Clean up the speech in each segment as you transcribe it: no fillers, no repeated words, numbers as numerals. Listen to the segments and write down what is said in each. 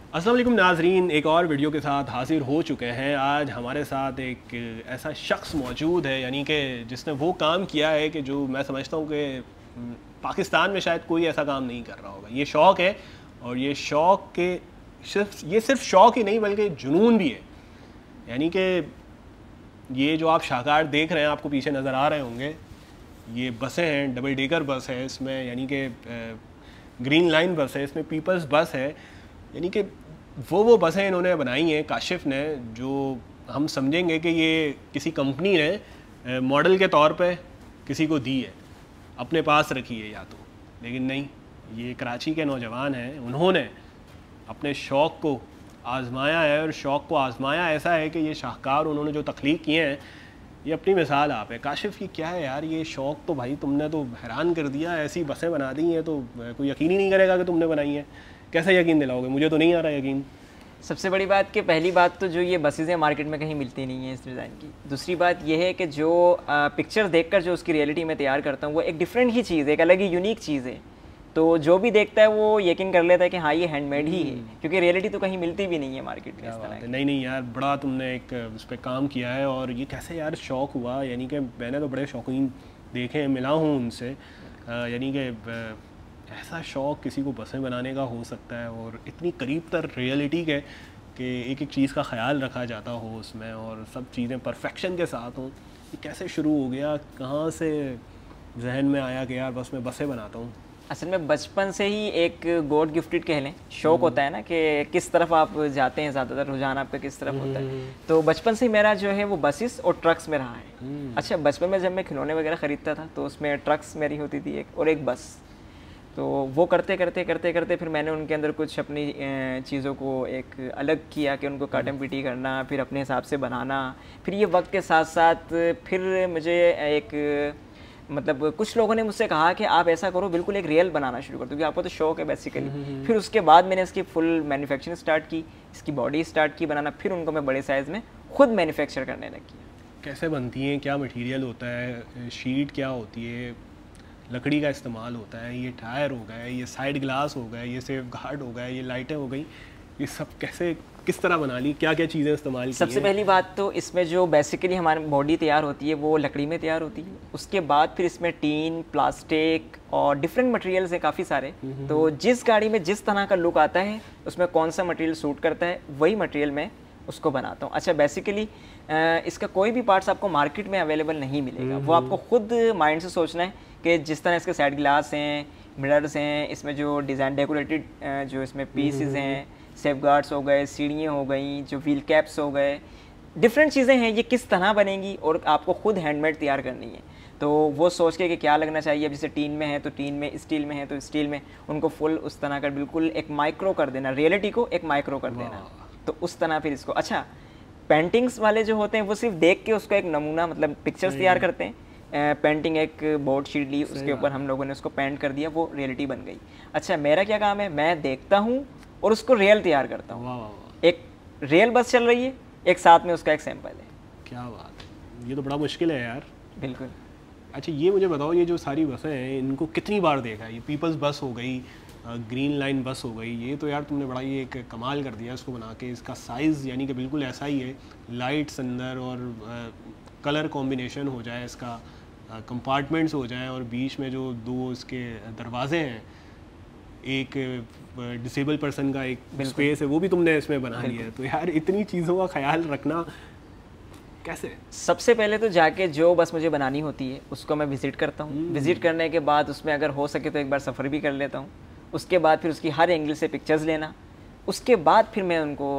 अस्सलाम वालेकुम नाजरीन, एक और वीडियो के साथ हाजिर हो चुके हैं। आज हमारे साथ एक ऐसा शख्स मौजूद है, यानी कि जिसने वो काम किया है कि जो मैं समझता हूँ कि पाकिस्तान में शायद कोई ऐसा काम नहीं कर रहा होगा। ये शौक़ है और ये शौक़ के सिर्फ शौक़ ही नहीं बल्कि जुनून भी है। यानी कि ये जो आप शाहकार देख रहे हैं, आपको पीछे नज़र आ रहे होंगे, ये बसें हैं, डबल डेकर बस है इसमें, यानी कि ग्रीन लाइन बस है, इसमें पीपल्स बस है। यानी कि वो बसें इन्होंने बनाई हैं काशिफ ने, जो हम समझेंगे कि ये किसी कंपनी ने मॉडल के तौर पे किसी को दी है, अपने पास रखी है या तो, लेकिन नहीं, ये कराची के नौजवान हैं। उन्होंने अपने शौक़ को आज़माया है और शौक़ को आज़माया ऐसा है कि ये शाहकार उन्होंने जो तख्लीक किए हैं, ये अपनी मिसाल आप है। काशिफ की क्या है यार, ये शौक़ तो भाई तुमने तो हैरान कर दिया, ऐसी बसें बना दी हैं तो कोई यकीन ही नहीं करेगा कि तुमने बनाई हैं। कैसे यकीन दिलाओगे? मुझे तो नहीं आ रहा यकीन। सबसे बड़ी बात कि पहली बात तो जो ये बसेज़ हैं मार्केट में कहीं मिलती नहीं है इस डिज़ाइन की। दूसरी बात ये है कि जो पिक्चर देखकर जो उसकी रियलिटी में तैयार करता हूँ वो एक डिफरेंट ही चीज़ है, एक अलग ही यूनिक चीज़ है। तो जो भी देखता है वो यकीन कर लेता है कि हाँ ये हैंडमेड ही है, क्योंकि रियलिटी तो कहीं मिलती भी नहीं है मार्केट में इस तरह। नहीं यार, बड़ा तुमने एक उस पर काम किया है। और ये कैसे यार शौक़ हुआ? यानी कि मैंने तो बड़े शौकीन देखे, मिला हूँ उनसे, यानी कि ऐसा शौक़ किसी को बसें बनाने का हो सकता है और इतनी करीब तर रियलिटी के कि एक एक चीज़ का ख्याल रखा जाता हो उसमें और सब चीज़ें परफेक्शन के साथ हों। ये कैसे शुरू हो गया? कहाँ से जहन में आया कि यार बस मैं बसें बनाता हूँ? असल में बचपन से ही एक गॉड गिफ्टेड कह लें शौक़ होता है ना कि किस तरफ आप जाते हैं, ज़्यादातर रुझान आपका किस तरफ होता है। तो बचपन से ही मेरा जो है वो बसेस और ट्रक्स में रहा है। अच्छा, बचपन में जब मैं खिलौने वगैरह ख़रीदता था तो उसमें ट्रक्स मेरी होती थी एक और एक बस। तो वो करते करते फिर मैंने उनके अंदर कुछ अपनी चीज़ों को एक अलग किया कि उनको काटम पीटी करना, फिर अपने हिसाब से बनाना। फिर ये वक्त के साथ साथ फिर मुझे एक मतलब कुछ लोगों ने मुझसे कहा कि आप ऐसा करो, बिल्कुल एक रियल बनाना शुरू कर दो, क्योंकि आपको तो शौक है बेसिकली। फिर उसके बाद मैंने इसकी फुल मैन्युफैक्चरिंग स्टार्ट की, इसकी बॉडी स्टार्ट की बनाना, फिर उनको मैं बड़े साइज़ में खुद मैन्युफैक्चर करने लगी। कैसे बनती हैं? क्या मटेरियल होता है? शीट क्या होती है? लकड़ी का इस्तेमाल होता है? ये टायर हो गए, ये साइड ग्लास हो गए, ये सेफ गार्ड हो गए, ये लाइटें हो गई, ये सब कैसे किस तरह बना ली? क्या क्या चीज़ें इस्तेमाल की? सबसे पहली बात तो इसमें जो बेसिकली हमारी बॉडी तैयार होती है वो लकड़ी में तैयार होती है। उसके बाद फिर इसमें टीन, प्लास्टिक और डिफरेंट मटेरियल्स हैं काफ़ी सारे। तो जिस गाड़ी में जिस तरह का लुक आता है उसमें कौन सा मटेरियल सूट करता है वही मटेरियल मैं उसको बनाता हूँ। अच्छा, बेसिकली इसका कोई भी पार्ट्स आपको मार्केट में अवेलेबल नहीं मिलेगा, वो आपको खुद माइंड से सोचना है कि जिस तरह इसके साइड ग्लास हैं, मिरर्स हैं, इसमें जो डिज़ाइन डेकोरेटेड जो इसमें पीसेस हैं, सेफ गार्ड्स हो गए, सीढ़ियाँ हो गई, जो व्हील कैप्स हो गए, डिफरेंट चीज़ें हैं, ये किस तरह बनेंगी और आपको खुद हैंडमेड तैयार करनी है। तो वो सोच के कि क्या लगना चाहिए, अब जैसे टीन में है तो टीन में, स्टील में है तो स्टील में, उनको फुल उस तरह का बिल्कुल एक माइक्रो कर देना, रियलिटी को एक माइक्रो कर देना। तो उस तरह फिर इसको, अच्छा पेंटिंग्स वाले जो होते हैं वो सिर्फ देख के उसका एक नमूना मतलब पिक्चर्स तैयार करते हैं। पेंटिंग एक बोर्ड शीट ली, उसके ऊपर हम लोगों ने उसको पेंट कर दिया, वो रियलिटी बन गई। अच्छा, मेरा क्या काम है, मैं देखता हूँ और उसको रियल तैयार करता हूँ। एक रियल बस चल रही है, एक साथ में उसका एक सैंपल है। क्या बात है, ये तो बड़ा मुश्किल है यार। बिल्कुल। अच्छा, ये मुझे बताओ, ये जो सारी बसें हैं इनको कितनी बार देखा है? ये पीपल्स बस हो गई, ग्रीन लाइन बस हो गई, ये तो यार तुमने बड़ा ही एक कमाल कर दिया इसको बना के। इसका साइज़ यानी कि बिल्कुल ऐसा ही है, लाइट्स अंदर और कलर कॉम्बिनेशन हो जाए, इसका कंपार्टमेंट्स हो जाए और बीच में जो दो इसके दरवाजे हैं, एक डिसेबल पर्सन का एक स्पेस है, वो भी तुमने इसमें बना लिया है। तो यार इतनी चीज़ों का ख्याल रखना कैसे? सबसे पहले तो जाके जो बस मुझे बनानी होती है उसको मैं विज़िट करता हूँ। विज़िट करने के बाद उसमें अगर हो सके तो एक बार सफ़र भी कर लेता हूँ। उसके बाद फिर उसकी हर एंगल से पिक्चर्स लेना, उसके बाद फिर मैं उनको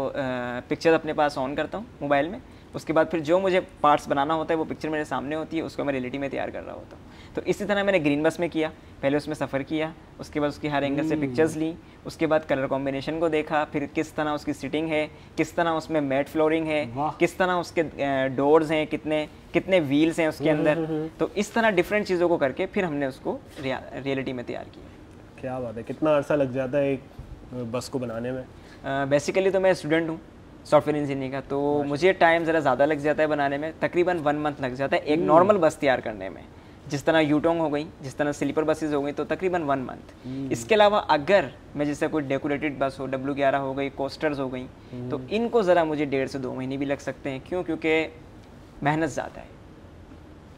पिक्चर अपने पास ऑन करता हूँ मोबाइल में। उसके बाद फिर जो मुझे पार्ट्स बनाना होता है वो पिक्चर मेरे सामने होती है, उसको मैं रियलिटी में तैयार कर रहा होता हूँ। तो इसी तरह मैंने ग्रीन बस में किया, पहले उसमें सफ़र किया, उसके बाद उसकी हर एंगल से पिक्चर्स ली, उसके बाद कलर कॉम्बिनेशन को देखा, फिर किस तरह उसकी सिटिंग है, किस तरह उसमें मैट फ्लोरिंग है, किस तरह उसके डोर्स हैं, कितने व्हील्स हैं उसके अंदर। तो इस तरह डिफरेंट चीज़ों को करके फिर हमने उसको रियलिटी में तैयार किया। क्या बात है, कितना अर्सा लग जाता है एक बस को बनाने में? बेसिकली तो मैं स्टूडेंट हूँ सॉफ्टवेयर इंजीनियरिंग का, तो मुझे टाइम ज़रा ज़्यादा लग जाता है बनाने में, तकरीबन 1 मंथ लग जाता है एक नॉर्मल बस तैयार करने में। जिस तरह यूटोंग हो गई, जिस तरह स्लीपर बसेज हो गई, तो तकरीबन 1 मंथ। इसके अलावा अगर मैं जैसे कोई डेकोरेटेड बस हो, W11 हो गई, कोस्टर्स हो गई, तो इनको ज़रा मुझे 1.5 से 2 महीने भी लग सकते हैं। क्यों? क्योंकि मेहनत ज़्यादा है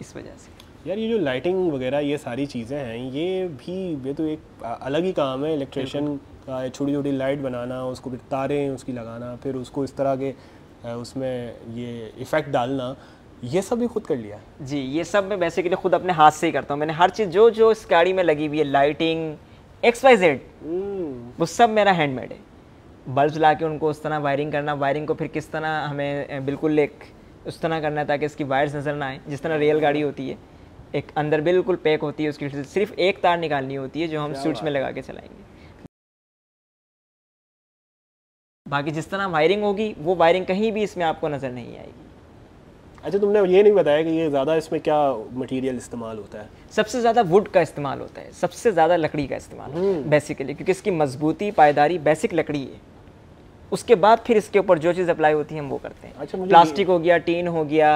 इस वजह से। यार ये जो लाइटिंग वगैरह ये सारी चीज़ें हैं, ये तो एक अलग ही काम है इलेक्ट्रिशियन का। छोटी छोटी लाइट बनाना, उसको फिर तारें उसकी लगाना, फिर उसको इस तरह के उसमें ये इफ़ेक्ट डालना, ये सब भी खुद कर लिया? जी, ये सब मैं बेसिकली खुद अपने हाथ से ही करता हूँ। मैंने हर चीज़ जो इस गाड़ी में लगी हुई है, लाइटिंग XYZ, वो सब मेरा हैंडमेड है। बल्ब ला के उनको उस तरह वायरिंग करना, वायरिंग को फिर किस तरह हमें बिल्कुल एक उस तरह करना है ताकि इसकी वायर्स नज़र ना आए। जिस तरह रियल गाड़ी होती है, एक अंदर बिल्कुल पैक होती है, उसकी सिर्फ एक तार निकालनी होती है जो हम स्विच में लगा के चलाएंगे। बाकी जिस तरह वायरिंग होगी, वो वायरिंग कहीं भी इसमें आपको नज़र नहीं आएगी। अच्छा, तुमने ये नहीं बताया कि ये ज़्यादा इसमें क्या मटेरियल इस्तेमाल होता है? सबसे ज़्यादा वुड का इस्तेमाल होता है, सबसे ज़्यादा लकड़ी का इस्तेमाल होता है बेसिकली, क्योंकि इसकी मजबूती, पायदारी बेसिक लकड़ी है। उसके बाद फिर इसके ऊपर जो चीज़ अप्लाई होती है हम वो करते हैं। अच्छा, प्लास्टिक हो गया, टीन हो गया,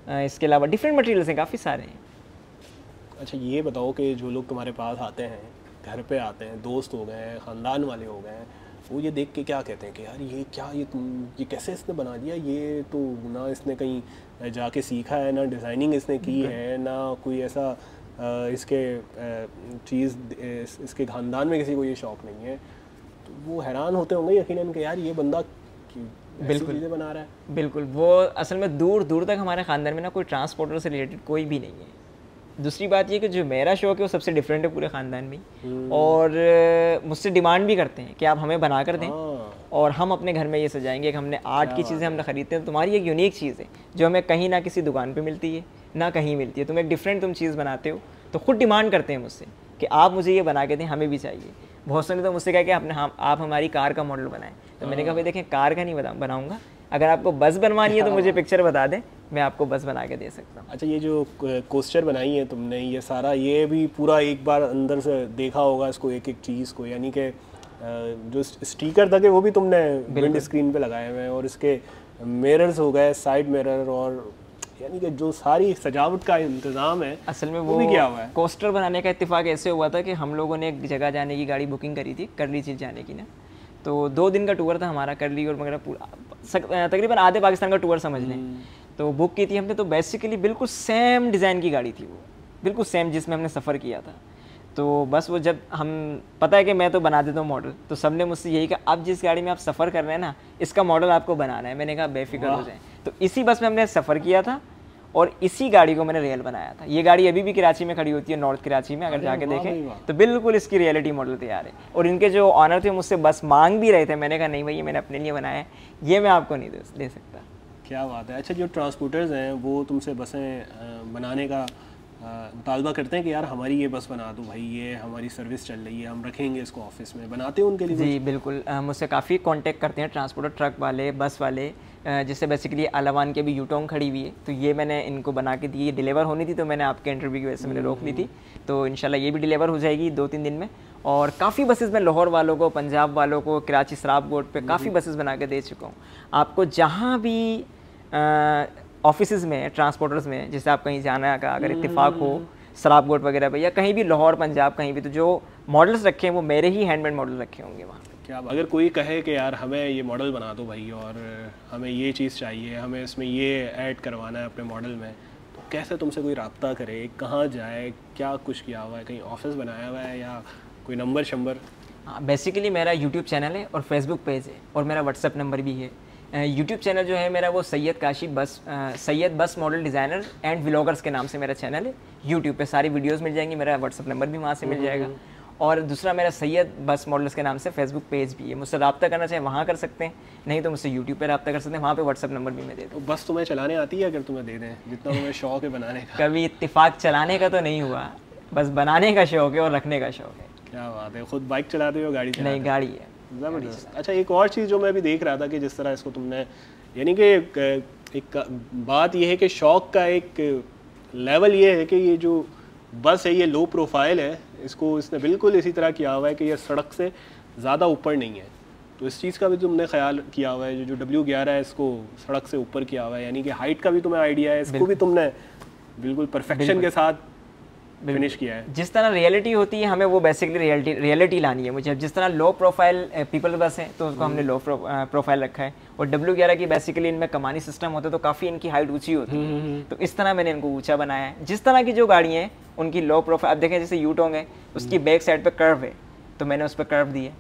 इसके अलावा डिफरेंट मटेरियल्स हैं, काफ़ी सारे हैं। अच्छा, ये बताओ कि जो लोग तुम्हारे पास आते हैं, घर पे आते हैं, दोस्त हो गए, ख़ानदान वाले हो गए, वो ये देख के क्या कहते हैं कि यार ये क्या, ये कैसे इसने बना दिया? ये तो ना इसने कहीं जाके सीखा है, ना डिज़ाइनिंग इसने की है, ना कोई ऐसा इसके चीज़ इसके ख़ानदान में किसी को ये शौक़ नहीं है। तो वो हैरान होते होंगे यकीनन कि यार ये बंदा बिल्कुल चीज़ें बना रहा है। बिल्कुल, वो असल में दूर दूर तक हमारे ख़ानदान में ना कोई ट्रांसपोर्टर से रिलेटेड कोई भी नहीं है। दूसरी बात ये कि जो मेरा शौक़ है वो सबसे डिफरेंट है पूरे ख़ानदान में, और मुझसे डिमांड भी करते हैं कि आप हमें बना कर दें और हम अपने घर में ये सजाएंगे कि हमने आर्ट की चीज़ें हमने ख़रीदते हैं, तुम्हारी एक यूनिक चीज़ है जो हमें कहीं ना किसी दुकान पे मिलती है, ना कहीं मिलती है। तुम एक डिफरेंट चीज़ बनाते हो, तो ख़ुद डिमांड करते हैं मुझसे कि आप मुझे ये बना के दें, हमें भी चाहिए। बहुत सारे तो मुझसे कहा कि आप हमारी कार का मॉडल बनाएं। तो मैंने कहा भाई देखें, कार का नहीं बनाऊँगा, अगर आपको बस बनवानी है तो मुझे पिक्चर बता दें, मैं आपको बस बना के दे सकता हूँ। अच्छा, ये जो कोस्टर बनाई है तुमने, ये सारा ये भी पूरा एक बार अंदर से देखा होगा इसको, एक एक चीज़ को, यानी कि जो स्टिकर था कि वो भी तुमने विंड स्क्रीन पे लगाए हुए हैं, और इसके मिरर्स हो गए, साइड मिरर, और यानी कि जो सारी सजावट का इंतज़ाम है असल में वो भी किया हुआ है। कोस्टर बनाने का इत्तेफाक ऐसे हुआ था कि हम लोगों ने एक जगह जाने की गाड़ी बुकिंग करी थी, करली चीज़ जाने की ना, तो 2 दिन का टूर था हमारा, करली और वगैरह पूरा तकरीबन आधे पाकिस्तान का टूर समझ लें। तो बुक की थी हमने, तो बेसिकली बिल्कुल सेम डिज़ाइन की गाड़ी थी वो, बिल्कुल सेम जिसमें हमने सफ़र किया था। तो बस वो जब हम पता है कि मैं तो बना देता हूँ मॉडल, तो सब ने मुझसे यही कहा अब जिस गाड़ी में आप सफ़र कर रहे हैं ना, इसका मॉडल आपको बनाना है। मैंने कहा बेफिक्र हो जाए। तो इसी बस में हमने सफ़र किया था और इसी गाड़ी को मैंने रियल बनाया था। ये गाड़ी अभी भी कराची में खड़ी होती है, नॉर्थ कराची में, अगर जाके देखें तो बिल्कुल इसकी रियलिटी मॉडल तैयार है। और इनके जो ऑनर थे मुझसे बस मांग भी रहे थे, मैंने कहा नहीं भाई ये मैंने अपने लिए बनाया है, ये मैं आपको नहीं दे सकता। क्या बात है। अच्छा, जो ट्रांसपोर्टर्स हैं वो तुमसे बसें बनाने का मुतालबा करते हैं कि यार हमारी ये बस बना दो भाई, ये हमारी सर्विस चल रही है, हम रखेंगे इसको ऑफिस में, बनाते हैं उनके लिए? जी बिल्कुल, मुझसे काफ़ी कांटेक्ट करते हैं ट्रांसपोर्टर, ट्रक वाले, बस वाले। जिससे बेसिकली अलावान के भी यूटोंग खड़ी हुई है, तो ये मैंने इनको बना के दी, ये डिलीवर होनी थी, तो मैंने आपके इंटरव्यू की वजह से मैंने रोक ली थी। तो इंशाल्लाह ये भी डिलीवर हो जाएगी 2-3 दिन में। और काफ़ी बसेस मैं लाहौर वालों को, पंजाब वालों को, कराची सराब बोर्ड पे काफ़ी बसेस बना के दे चुका हूँ। आपको जहाँ भी ऑफिस में, ट्रांसपोर्टर्स में, जैसे आप कहीं जाना का अगर इत्तेफाक हो सराब बोर्ड वगैरह पे, या कहीं भी लाहौर पंजाब कहीं भी, तो जो मॉडल्स रखे हैं वो मेरे ही हैंडमेड मॉडल रखे होंगे वहाँ। क्या अगर कोई कहे कि यार हमें ये मॉडल बना दो भाई और हमें ये चीज़ चाहिए, हमें इसमें ये ऐड करवाना है अपने मॉडल में, तो कैसे तुमसे कोई रब्ता करे, कहाँ जाए, क्या कुछ किया हुआ है, कहीं ऑफिस बनाया हुआ है या कोई नंबर शंबर? हाँ, बेसिकली मेरा यूट्यूब चैनल है और फेसबुक पेज है और मेरा व्हाट्सएप नंबर भी है। यूट्यूब चैनल जो है मेरा वो सैयद बस मॉडल डिज़ाइनर एंड व्लॉगर्स के नाम से मेरा चैनल है। यूट्यूब पे सारी वीडियोस मिल जाएंगी, मेरा व्हाट्सएप नंबर भी वहाँ से मिल जाएगा। और दूसरा मेरा सैयद बस मॉडल्स के नाम से फेसबुक पेज भी है, मुझसे रब्ता करना चाहे वहाँ कर सकते हैं, नहीं तो मुझसे यूट्यूब पे रब्ता कर सकते हैं, वहाँ पे व्हाट्सएप नंबर भी मैं दे दूँ। बस तुम्हें चलाने आती है? अगर तुम्हें दे दें, जितना तुम्हें शौक़ है बनाने का। कभी इत्तेफाक चलाने का तो नहीं हुआ, बस बनाने का शौक़ है और रखने का शौक़ है। क्या बात है। खुद बाइक चलाते हो, गाड़ी? नहीं, गाड़ी है। ज़बरदस्त। अच्छा, एक और चीज़ जो मैं भी देख रहा था कि जिस तरह इसको तुमने, यानी कि एक बात यह है कि शौक़ का एक लेवल ये है कि ये जो बस है ये लो प्रोफाइल है, इसको इसने बिल्कुल इसी तरह किया हुआ है कि ये सड़क से ज़्यादा ऊपर नहीं है। तो इस चीज़ का भी तुमने ख्याल किया हुआ है? जो W11 है इसको सड़क से ऊपर किया हुआ है, यानी कि हाइट का भी तुम्हें आइडिया है, इसको भी तुमने बिल्कुल परफेक्शन के साथ फिनिश किया है। जिस तरह रियलिटी होती है हमें वो बेसिकली रियलिटी लानी है मुझे। अब जिस तरह लो प्रोफाइल पीपल बस हैं तो उसको हमने लो प्रोफाइल रखा है, और W11 की बेसिकली इनमें कमानी सिस्टम होता है तो काफ़ी इनकी हाइट ऊंची होती है, तो इस तरह मैंने इनको ऊंचा बनाया है। जिस तरह की जो गाड़ियाँ हैं उनकी लो प्रोफाइल, अब देखें जैसे यूटोंग है उसकी बैक साइड पर कर्व है तो मैंने उस पर कर्व दिया,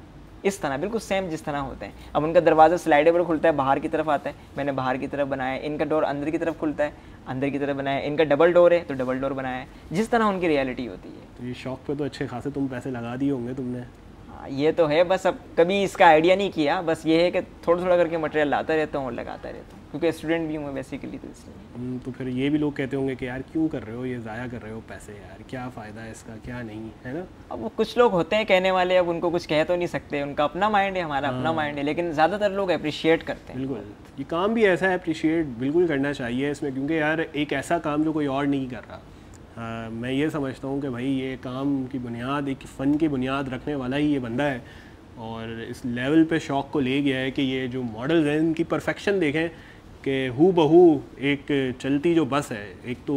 इस तरह बिल्कुल सेम जिस तरह होते हैं। अब उनका दरवाज़ा स्लाइडेबल खुलता है, बाहर की तरफ आता है, मैंने बाहर की तरफ बनाया है। इनका डोर अंदर की तरफ खुलता है, अंदर की तरफ बनाया है। इनका डबल डोर है तो डबल डोर बनाया है, जिस तरह उनकी रियलिटी होती है। तो ये शौक पे तो अच्छे खासे तुम पैसे लगा दिए होंगे तुमने। हाँ ये तो है, बस अब कभी इसका आइडिया नहीं किया, बस ये है कि थोड़ा थोड़ा करके मटेरियल लाता रहता हूँ और लगाता रहता हूँ, क्योंकि स्टूडेंट भी हूँ मैं बेसिकली, तो इसलिए। तो फिर ये भी लोग कहते होंगे कि यार क्यों कर रहे हो, ये ज़ाया कर रहे हो पैसे, यार क्या फ़ायदा है इसका, क्या नहीं है ना। अब वो कुछ लोग होते हैं कहने वाले, अब उनको कुछ कह तो नहीं सकते, उनका अपना माइंड है, हमारा अपना माइंड है, लेकिन ज़्यादातर लोग अप्रिशिएट करते हैं। बिल्कुल, ये काम भी ऐसा है, अप्रिशिएट बिल्कुल करना चाहिए इसमें, क्योंकि यार एक ऐसा काम जो कोई और नहीं कर रहा। मैं ये समझता हूँ कि भाई ये काम की बुनियाद, एक फ़न की बुनियाद रखने वाला ही ये बंदा है, और इस लेवल पे शौक़ को ले गया है कि ये जो मॉडल्स हैं इनकी परफेक्शन देखें कि हू बहू एक चलती जो बस है। एक तो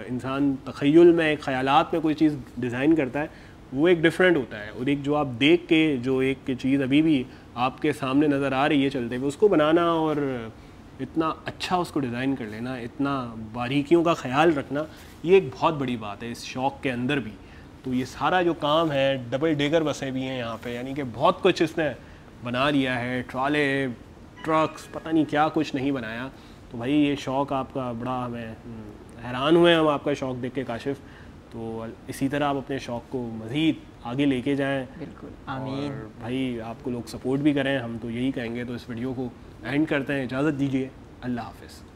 इंसान तख़य्युल में, एक ख़यालात में कोई चीज़ डिज़ाइन करता है, वो एक डिफरेंट होता है, और एक जो आप देख के जो एक चीज़ अभी भी आपके सामने नज़र आ रही है चलते हुए, उसको बनाना और इतना अच्छा उसको डिज़ाइन कर लेना, इतना बारीकियों का ख्याल रखना, ये एक बहुत बड़ी बात है इस शौक़ के अंदर भी। तो ये सारा जो काम है, डबल डेकर बसें भी हैं यहाँ पे, यानी कि बहुत कुछ इसने बना लिया है, ट्राले, ट्रक्स, पता नहीं क्या कुछ नहीं बनाया। तो भाई ये शौक़ आपका बड़ा, हमें हैरान हुए हम आपका शौक़ देख के काशिफ़। तो इसी तरह आप अपने शौक़ को मज़ीद आगे लेके जाएं। बिल्कुल, आमीन। और भाई आपको लोग सपोर्ट भी करें, हम तो यही कहेंगे। तो इस वीडियो को एंड करते हैं, इजाज़त दीजिए, अल्लाह हाफ़िज़।